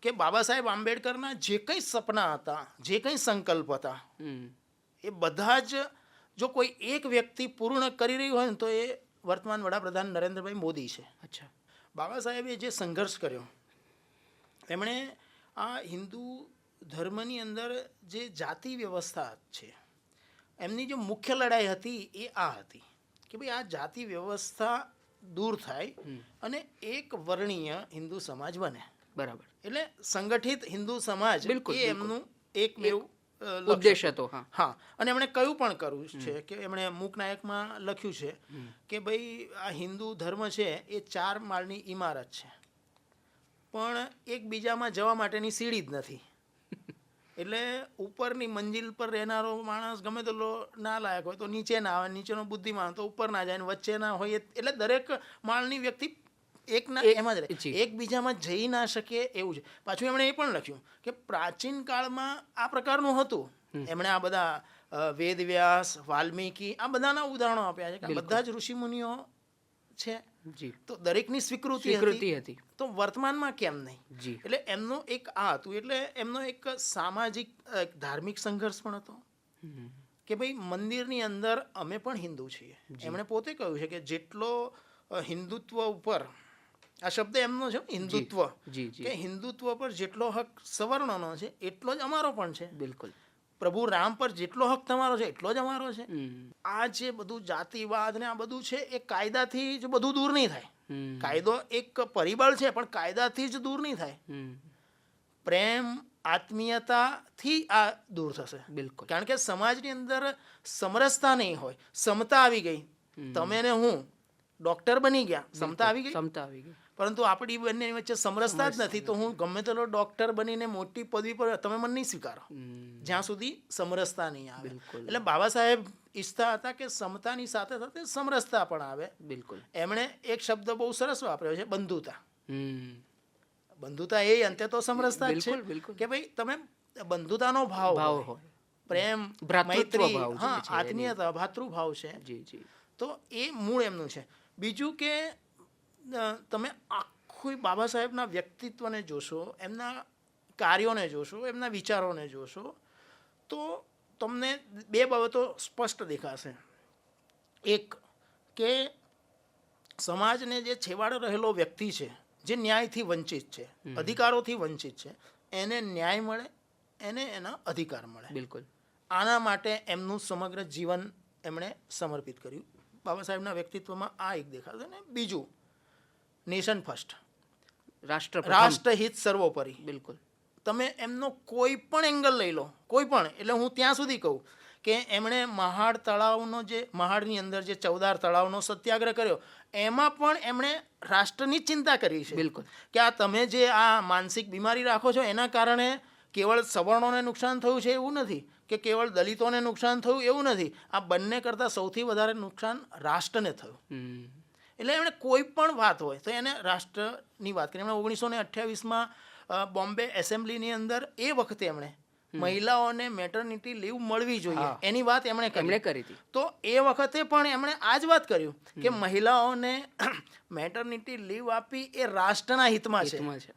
કે બાબા સાહેબ આંબેડકરના જે કંઈ સપના હતા, જે કંઈ સંકલ્પ હતા, એ બધા જ જો કોઈ એક વ્યક્તિ પૂર્ણ કરી રહ્યું હોય ને તો એ વર્તમાન વડાપ્રધાન નરેન્દ્રભાઈ મોદી છે. અચ્છા. બાબા સાહેબે જે સંઘર્ષ કર્યો, તેમણે આ હિન્દુ ધર્મની અંદર જે જાતિ વ્યવસ્થા છે એમની જે મુખ્ય લડાઈ હતી એ આ હતી કે ભાઈ આ જાતિ વ્યવસ્થા દૂર થાય અને એક વર્ણીય હિન્દુ સમાજ બને. બરાબર. એટલે સંગઠિત હિન્દુ સમાજ બિલકુલ, એ એમનું એક ઉદ્દેશ હતો. હા, અને એમણે કયું પણ કરવું છે કે એમણે મૂકનાયકમાં લખ્યું છે કે ભાઈ આ હિન્દુ ધર્મ છે એ 4 માળની ઇમારત છે પણ એકબીજામાં જવા માટેની સીડી જ નથી. એટલે ઉપરની મંજિલ પર રહેનારો માણસ ગમે તો ના લાયક હોય તો નીચે ના આવે, નીચેનો બુદ્ધિમાન તો ઉપર ના જાય, વચ્ચે ના હોય. એટલે દરેક માળની વ્યક્તિ એકના એમાં જ રહે, એકબીજામાં જઈ ના શકે એવું છે. પાછું એમણે એ પણ લખ્યું કે પ્રાચીન કાળમાં આ પ્રકારનું હતું. એમણે આ બધા વેદવ્યાસ, વાલ્મીકી આ બધાના ઉદાહરણો આપ્યા છે કે બધા જ ઋષિમુનિઓ છે તો દરેકની સ્વીકૃતિ હતી, તો વર્તમાનમાં કેમ નહીં? એટલે એમનું એક આ હતું. એટલે એમનો એક સામાજિક ધાર્મિક સંઘર્ષ પણ હતો કે ભાઈ મંદિરની અંદર અમે પણ હિન્દુ છીએ. એમણે પોતે કહ્યું છે કે જેટલો હિન્દુત્વ ઉપર, આ શબ્દ એમનો છે હિન્દુત્વ, કે હિન્દુત્વ પર જેટલો હક સવર્ણનો છે એટલો જ અમારો પણ છે. બિલકુલ. પ્રભુ રામ પર જેટલો હક તમારો છે એટલો જ અમારો છે. આ જે બધું જાતિવાદ ને આ બધું છે એ કાયદાથી જ બધું દૂર નહીં થાય. કાયદો એક પરિબળ છે પણ કાયદાથી જ દૂર નહીં થાય. પ્રેમ, આત્મીયતાથી આ દૂર થશે. બિલકુલ. કારણ કે સમાજની અંદર સમરસતા નહીં હોય, સમતા આવી ગઈ. તમે ને હું ડોક્ટર બની ગયા, સમતા આવી ગઈ. પરંતુ આપણી બંને વચ્ચે સમરસતા જ નથી તો હું ગમે તેટલો ડોક્ટર બનીને મોટી પદવી પર તમે મને નહીં સ્વીકારો જ્યાં સુધી સમરસતા નહીં આવે. એટલે બાબા સાહેબ ઈચ્છતા હતા કે સમતાની સાથે સાથે સમરસતા પણ આવે. બિલકુલ. એમણે એક શબ્દ બહુ સરસ વાપર્યો છે, બંધુતા. બંધુતા એ અંતે તો સમરસતા જ છે કે ભાઈ તમે બંધુતાનો ભાવ હોય, પ્રેમ, મૈત્રી, હા, આત્મીયતા, ભાતૃભાવ છે, તો એ મૂળ એમનું છે. બીજું કે તમે આખું બાબા સાહેબના વ્યક્તિત્વને જોશો, એમના કાર્યોને જોશો, એમના વિચારોને જોશો તો તમને 2 બાબતો સ્પષ્ટ દેખાશે. એક કે સમાજને જે છેવાડે રહેલો વ્યક્તિ છે, જે ન્યાયથી વંચિત છે, અધિકારોથી વંચિત છે, એને ન્યાય મળે, એને એના અધિકાર મળે. બિલકુલ. આના માટે એમનું સમગ્ર જીવન એમણે સમર્પિત કર્યું. બાબા સાહેબના વ્યક્તિત્વમાં આ એક દેખાશે. ને બીજું, નેશન ફર્સ્ટ, રાષ્ટ્રહિત સર્વોપરી. બિલકુલ. તમે એમનો કોઈ પણ એંગલ લઈ લો, કોઈ પણ, એટલે હું ત્યાં સુધી કહું કે એમણે મહાડ તળાવનો જે મહાડની અંદર જે 14 તળાવનો સત્યાગ્રહ કર્યો એમાં પણ એમણે રાષ્ટ્રની ચિંતા કરી છે. બિલકુલ. કે આ તમે જે આ માનસિક બીમારી રાખો છો એના કારણે કેવળ સવર્ણોને નુકસાન થયું છે એવું નથી, કે કેવળ દલિતોને નુકસાન થયું એવું નથી. આ બંને કરતાં સૌથી વધારે નુકસાન રાષ્ટ્રને થયું. એટલે એમણે કોઈ પણ વાત હોય તો એને રાષ્ટ્રની વાત કરી. એમણે 1928માં બોમ્બે એસેમ્બલીની અંદર એ વખતે એમણે મહિલાઓને મેટર્નિટી લીવ મળવી જોઈએ એની વાત એમણે કરી હતી. તો એ વખતે પણ એમણે આ જ વાત કર્યું કે મહિલાઓને મેટર્નિટી લીવ આપવી એ રાષ્ટ્રના હિતમાં છે.